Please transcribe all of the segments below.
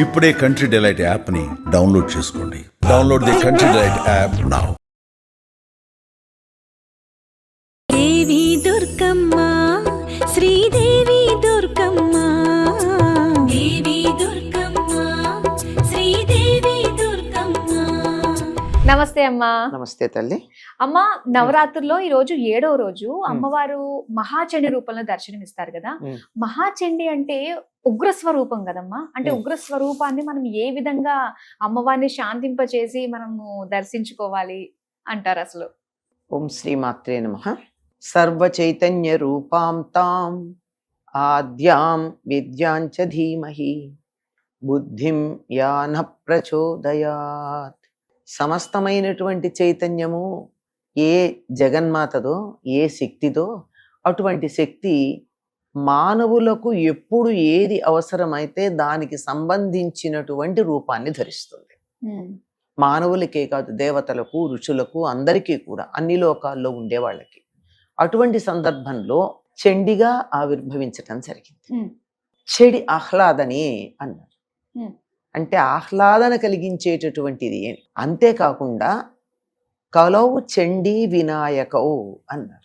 ఇప్పుడే country delight యాప్ని download చేసుకోండి. Download the country delight app now. Devi Durgamma, Sridevi Durgamma, Devi Durgamma, Sridevi Durgamma. నమస్తే అమ్మా. నమస్తే తల్లి. అమ్మ, నవరాత్రుల్లో ఈ రోజు 7వ రోజు అమ్మవారు మహాచండి రూపంలో దర్శనమిస్తారు కదా. మహాచండి అంటే ఉగ్ర స్వరూపం కదమ్మా. అంటే ఉగ్ర స్వరూపాన్ని మనం ఏ విధంగా అమ్మవారిని శాంతింపచేసి మనము దర్శించుకోవాలి అంటారు అసలు? ఓం శ్రీ మాత్రే నమః. సర్వ చైతన్య రూపాం తాం ఆద్యాం విద్యాంచ ధీమహి బుద్ధిం యాన ప్రచోదయాత్. సమస్తమైనటువంటి చైతన్యము ఏ జగన్మాతదో, ఏ శక్తిదో, అటువంటి శక్తి మానవులకు ఎప్పుడు ఏది అవసరమైతే దానికి సంబంధించినటువంటి రూపాన్ని ధరిస్తుంది. మానవులకే కాదు, దేవతలకు, ఋషులకు, అందరికీ కూడా, అన్ని లోకాల్లో ఉండే వాళ్ళకి. అటువంటి సందర్భంలో చండిగా ఆవిర్భవించటం జరిగింది. చెడి ఆహ్లాదని అన్నారు. అంటే ఆహ్లాదన కలిగించేటటువంటిది. అంతేకాకుండా కలౌ చండీ వినాయకౌ అన్నారు.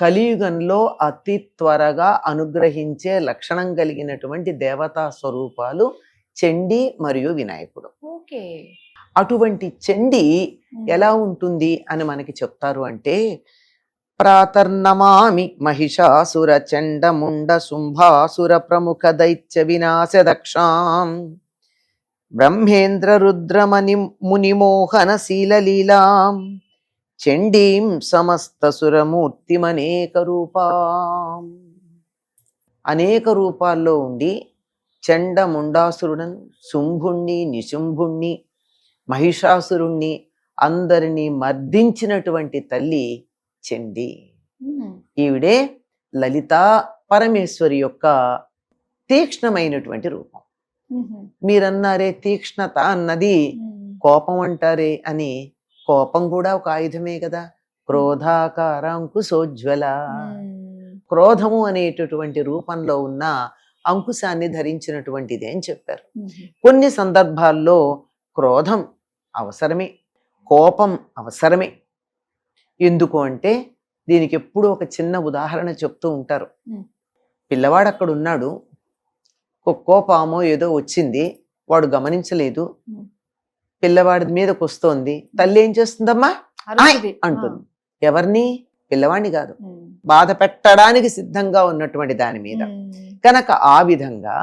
కలియుగంలో అతి త్వరగా అనుగ్రహించే లక్షణం కలిగినటువంటి దేవతా స్వరూపాలు చండీ మరియు వినాయకుడు. అటువంటి చండీ ఎలా ఉంటుంది అని మనకి చెప్తారు అంటే, ప్రాతర్నమామి మహిషాసుర చండముండ శుంభాసుర ప్రముఖ దైత్య వినాశ దక్షాం బ్రహ్మేంద్ర రుద్రమణి మునిమోహన శీలలీలాం చండీం సమస్త సురమూర్తిమనేక రూపాం. అనేక రూపాల్లో ఉండి చండముండాసురుడను, శుంభుణ్ణి, నిశుంభుణ్ణి, మహిషాసురుణ్ణి అందరినీ మర్దించినటువంటి తల్లి చండి. ఈవిడే లలితా పరమేశ్వరి యొక్క తీక్ష్ణమైనటువంటి రూపం. మీరన్నారే తీక్ష్ణత అన్నది కోపం అంటారే అని, కోపం కూడా ఒక ఆయుధమే కదా. క్రోధాకారాంకుశోజ్వల. క్రోధము అనేటటువంటి రూపంలో ఉన్న అంకుశాన్ని ధరించినటువంటిది అని చెప్పారు. కొన్ని సందర్భాల్లో క్రోధం అవసరమే, కోపం అవసరమే. ఎందుకు అంటే దీనికి ఎప్పుడూ ఒక చిన్న ఉదాహరణ చెప్తూ ఉంటారు. పిల్లవాడు అక్కడ ఉన్నాడు, కుక్కో పామో ఏదో వచ్చింది, వాడు గమనించలేదు, పిల్లవాడి మీదకి వస్తోంది. తల్లి ఏం చేస్తుందమ్మా అంటుంది. ఎవరిని? పిల్లవాడిని కాదు, బాధ పెట్టడానికి సిద్ధంగా ఉన్నటువంటి దాని మీద. కనుక ఆ విధంగా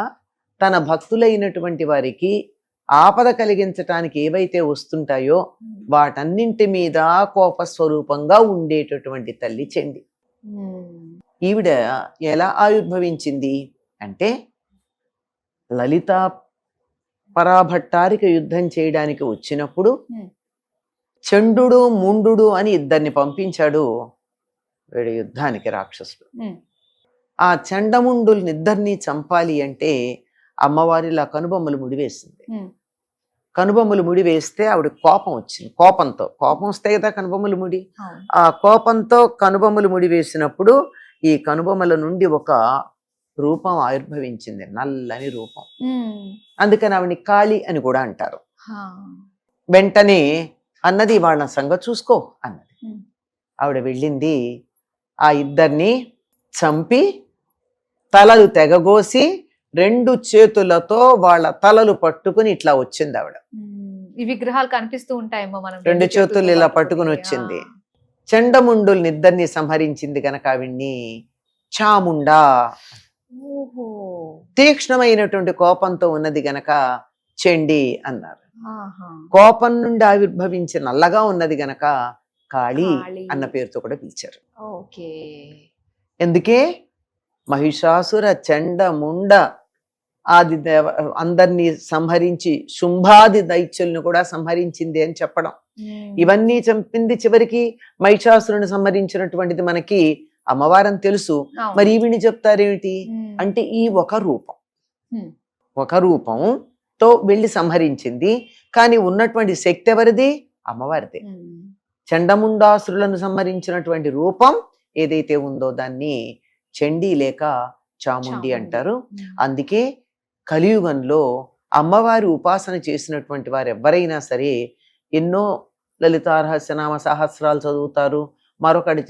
తన భక్తులైనటువంటి వారికి ఆపద కలిగించటానికి ఏవైతే వస్తుంటాయో వాటన్నింటి మీద కోపస్వరూపంగా ఉండేటటువంటి తల్లి చండి. ఈవిడ ఎలా ఆవిర్భవించింది అంటే, లలిత పరాభట్టారిక యుద్ధం చేయడానికి వచ్చినప్పుడు చండు ముండు అని ఇద్దరిని పంపించాడు వీడు యుద్ధానికి, రాక్షసుడు. ఆ చండముండుల్ని ఇద్దరిని చంపాలి అంటే అమ్మవారిలా కనుబొమ్మలు ముడివేసింది. కనుబొమ్మలు ముడి వేస్తే ఆవిడ కోపం వచ్చింది. కోపం వస్తే కదా కనుబొమ్మలు ముడి. ఆ కోపంతో కనుబొమ్మలు ముడి వేసినప్పుడు ఈ కనుబొమ్మల నుండి ఒక రూపం ఆవిర్భవించింది, నల్లని రూపం. అందుకని ఆవిడని కాళి అని కూడా అంటారు. వెంటనే అన్నది, వాళ్ళ సంగతి చూసుకో అన్నది. ఆవిడ వెళ్ళింది, ఆ ఇద్దరిని చంపి తలలు తెగగోసి 2 చేతులతో వాళ్ళ తలలు పట్టుకుని ఇట్లా వచ్చింది ఆవిడ. ఈ విగ్రహాలు కనిపిస్తూ ఉంటాయేమో, మనం 2 చేతులు ఇలా పట్టుకుని వచ్చింది. చండముండుల్ని ఇద్దరిని సంహరించింది కనుక ఆవిడ్ని చాముండా. తీక్ష్ణమైనటువంటి కోపంతో ఉన్నది గనక చండి అన్నారు. కోపం నుండి ఆవిర్భవించి నల్లగా ఉన్నది గనక కాళీ అన్న పేరుతో కూడా పిలిచారు. ఎందుకే? మహిషాసుర చండ ముండ ఆది దేవ అందరినీ సంహరించి శుంభాది దైత్యుల్ని కూడా సంహరించింది అని చెప్పడం. ఇవన్నీ చంపింది చివరికి మహిషాసురుని సంహరించినటువంటిది మనకి అమ్మవారని తెలుసు. మరి ఈవిని చెప్తారేమిటి అంటే, ఈ ఒక రూపంతో వెళ్ళి సంహరించింది. కానీ ఉన్నటువంటి శక్తి ఎవరిది? అమ్మవారిది. చండముండాసురులను సంహరించినటువంటి రూపం ఏదైతే ఉందో దాన్ని చండీ లేక చాముండి అంటారు. అందుకే కలియుగంలో అమ్మవారి ఉపాసన చేసినటువంటి వారు ఎవరైనా సరే ఎన్నో లలితా రహస్యనామ సహస్రాలు చదువుతారు, మరొకటి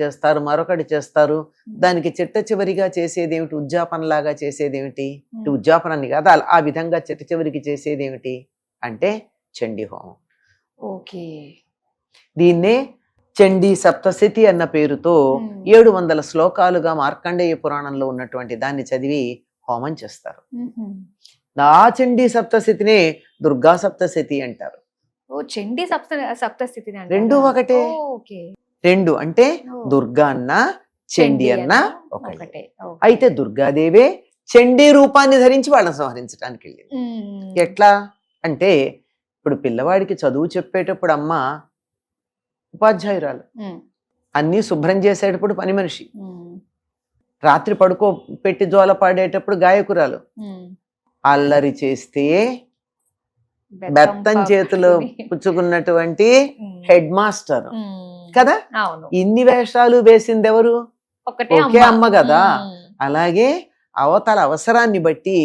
చేస్తారు. దానికి చిట్ట చివరిగా చేసేదేమిటి? ఉద్యాపనలాగా చేసేదేమిటి? ఉద్యాపనాన్ని కాదు, ఆ విధంగా చిట్ట చివరికి చేసేదేమిటి అంటే చండీ హోమం. ఓకే. దీన్నే చండీ సప్తశతి అన్న పేరుతో 700 శ్లోకాలుగా మార్కండేయ పురాణంలో ఉన్నటువంటి దాన్ని చదివి హోమం చేస్తారు. ఆ చండీ సప్తశతినే దుర్గా సప్తశతి అంటారు. ఓ చండీ సప్తస్థితి రెండు ఒకటే. రెండు అంటే దుర్గా అన్న చండీ అన్న ఒకటే. అయితే దుర్గాదేవే చండీ రూపాన్ని ధరించి వాళ్ళని సంహరించడానికి వెళ్ళింది. ఎట్లా అంటే ఇప్పుడు పిల్లవాడికి చదువు చెప్పేటప్పుడు అమ్మ ఉపాధ్యాయురాలు, అన్నీ శుభ్రం చేసేటప్పుడు పని మనిషి, రాత్రి పడుకో పెట్టి జోల పాడేటప్పుడు గాయకురాలు, అల్లరి చేస్తే బెత్తం చేతిలో పుచ్చుకున్నటువంటి హెడ్ మాస్టర్ కదా. ఇన్ని వేషాలు వేసింది ఎవరు? ఒకే అమ్మ కదా. అలాగే అవతల అవసరాన్ని బట్టి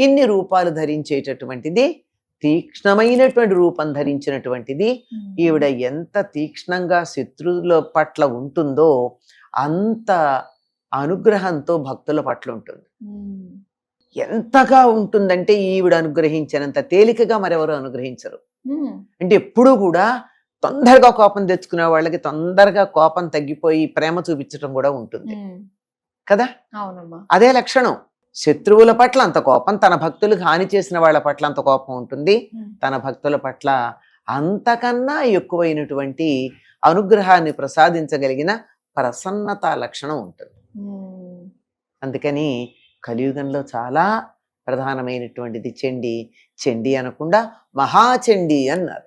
ఇన్ని రూపాలు ధరించేటటువంటిది, తీక్ష్ణమైనటువంటి రూపం ధరించినటువంటిది. ఈవిడ ఎంత తీక్ష్ణంగా శత్రువుల పట్ల ఉంటుందో అంత అనుగ్రహంతో భక్తుల పట్ల ఉంటుంది. ఎంతగా ఉంటుందంటే ఈవిడ అనుగ్రహించినంత తేలికగా మరెవరు అనుగ్రహించరు. అంటే ఎప్పుడూ కూడా తొందరగా కోపం తెచ్చుకునే వాళ్ళకి తొందరగా కోపం తగ్గిపోయి ప్రేమ చూపించడం కూడా ఉంటుంది కదా. అదే లక్షణం. శత్రువుల పట్ల అంత కోపం, తన భక్తులకు హాని చేసిన వాళ్ళ పట్ల అంత కోపం ఉంటుంది, తన భక్తుల పట్ల అంతకన్నా ఎక్కువైనటువంటి అనుగ్రహాన్ని ప్రసాదించగలిగిన ప్రసన్నత లక్షణం ఉంటుంది. అందుకని కలియుగంలో చాలా ప్రధానమైనటువంటిది చండీ. చండీ అనకుండా మహాచండీ అన్నారు.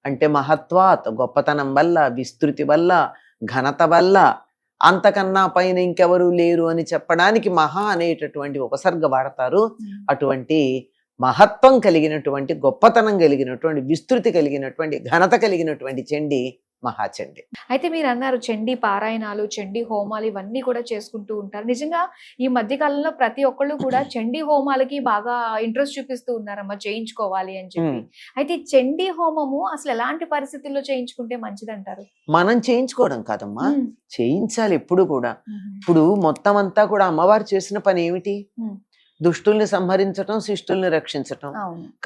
అంటే మహత్వాత్, గొప్పతనం వల్ల, విస్తృతి వల్ల, ఘనత వల్ల, అంతకన్నా పైన ఇంకెవరూ లేరు అని చెప్పడానికి మహా అనేటటువంటి ఉపసర్గ వాడతారు. అటువంటి మహత్వం కలిగినటువంటి, గొప్పతనం కలిగినటువంటి, విస్తృతి కలిగినటువంటి, ఘనత కలిగినటువంటి చండీ మహాచండీ. అయితే మీరు అన్నారు చండీ పారాయణాలు, చండీ హోమాలు ఇవన్నీ కూడా చేసుకుంటూ ఉంటారు. నిజంగా ఈ మధ్య కాలంలో ప్రతి ఒక్కళ్ళు కూడా చండీ హోమాలకి బాగా ఇంట్రెస్ట్ చూపిస్తూ ఉన్నారమ్మా, చేయించుకోవాలి అని చెప్పి. అయితే చండీ హోమము అసలు ఎలాంటి పరిస్థితుల్లో చేయించుకుంటే మంచిదంటారు? మనం చేయించుకోవడం కాదమ్మా, చేయించాలి ఎప్పుడు కూడా. ఇప్పుడు మొత్తం అంతా కూడా అమ్మవారు చేసిన పని ఏమిటి? దుష్టుల్ని సంహరించటం, శిష్టుల్ని రక్షించటం.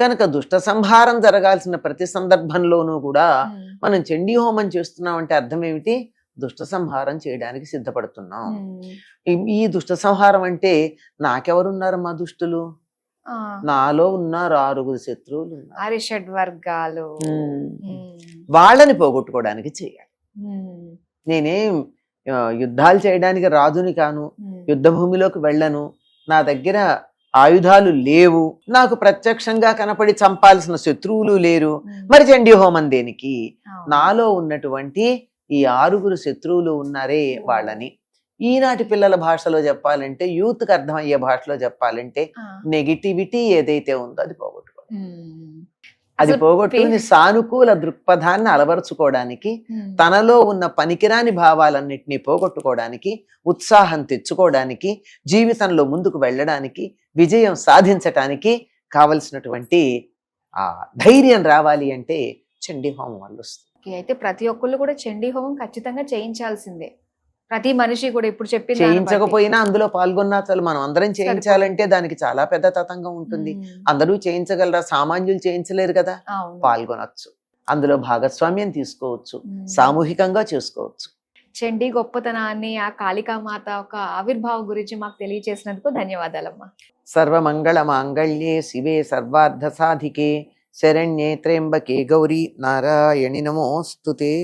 కనుక దుష్ట సంహారం జరగాల్సిన ప్రతి సందర్భంలోనూ కూడా మనం చండీ హోమం చేస్తున్నాం అంటే అర్థం ఏమిటి? దుష్ట సంహారం చేయడానికి సిద్ధపడుతున్నాం. ఈ దుష్ట సంహారం అంటే నాకెవరున్నారమ్మా దుష్టులు? నాలో ఉన్నారు 6 శత్రువులు ఉన్నారు, షడ్వర్గాలు. వాళ్ళని పోగొట్టుకోవడానికి చేయాలి. నేనేం యుద్ధాలు చేయడానికి రాజుని కాను, యుద్ధ భూమిలోకి వెళ్ళను, నా దగ్గర ఆయుధాలు లేవు, నాకు ప్రత్యక్షంగా కనపడి చంపాల్సిన శత్రువులు లేరు, మరి చండీ హోమం దేనికి? నాలో ఉన్నటువంటి ఈ 6 శత్రువులు ఉన్నారే వాళ్ళని, ఈనాటి పిల్లల భాషలో చెప్పాలంటే, యూత్కి అర్థమయ్యే భాషలో చెప్పాలంటే, నెగిటివిటీ ఏదైతే ఉందో అది పోగొట్టుకోవాలి. అది పోగొట్టుకుని సానుకూల దృక్పథాన్ని అలవరుచుకోవడానికి, తనలో ఉన్న పనికిరాని భావాలన్నింటినీ పోగొట్టుకోవడానికి, ఉత్సాహం తెచ్చుకోవడానికి, జీవితంలో ముందుకు వెళ్ళడానికి, విజయం సాధించటానికి కావలసినటువంటి ఆ ధైర్యం రావాలి అంటే చండీ హోమం వల్ల వస్తుంది. అయితే ప్రతి ఒక్కళ్ళు కూడా చండీ హోమం ఖచ్చితంగా చేయించాల్సిందే. ప్రతి మనిషి కూడా ఇప్పుడు చెప్పి చేయించకపోయినా అందులో పాల్గొన్నా చాలు. మనం అందరం చేయించాలంటే దానికి చాలా పెద్ద తతంగం ఉంటుంది. అందరూ చేయించగలరా? సామాన్యులు చేయించలేరు కదా. పాల్గొనొచ్చు, అందులో భాగస్వామ్యం తీసుకోవచ్చు, సామూహికంగా చేసుకోవచ్చు. చండీ గొప్పతనాన్ని, ఆ కాళికామాత ఒక ఆవిర్భావం గురించి మాకు తెలియజేసినందుకు ధన్యవాదాలమ్మా. సర్వమంగళ మాంగళ్యే శివే సర్వార్థ సాధికే శరణ్యే త్ర్యంబకే గౌరీ నారాయణి నమోస్తుతే.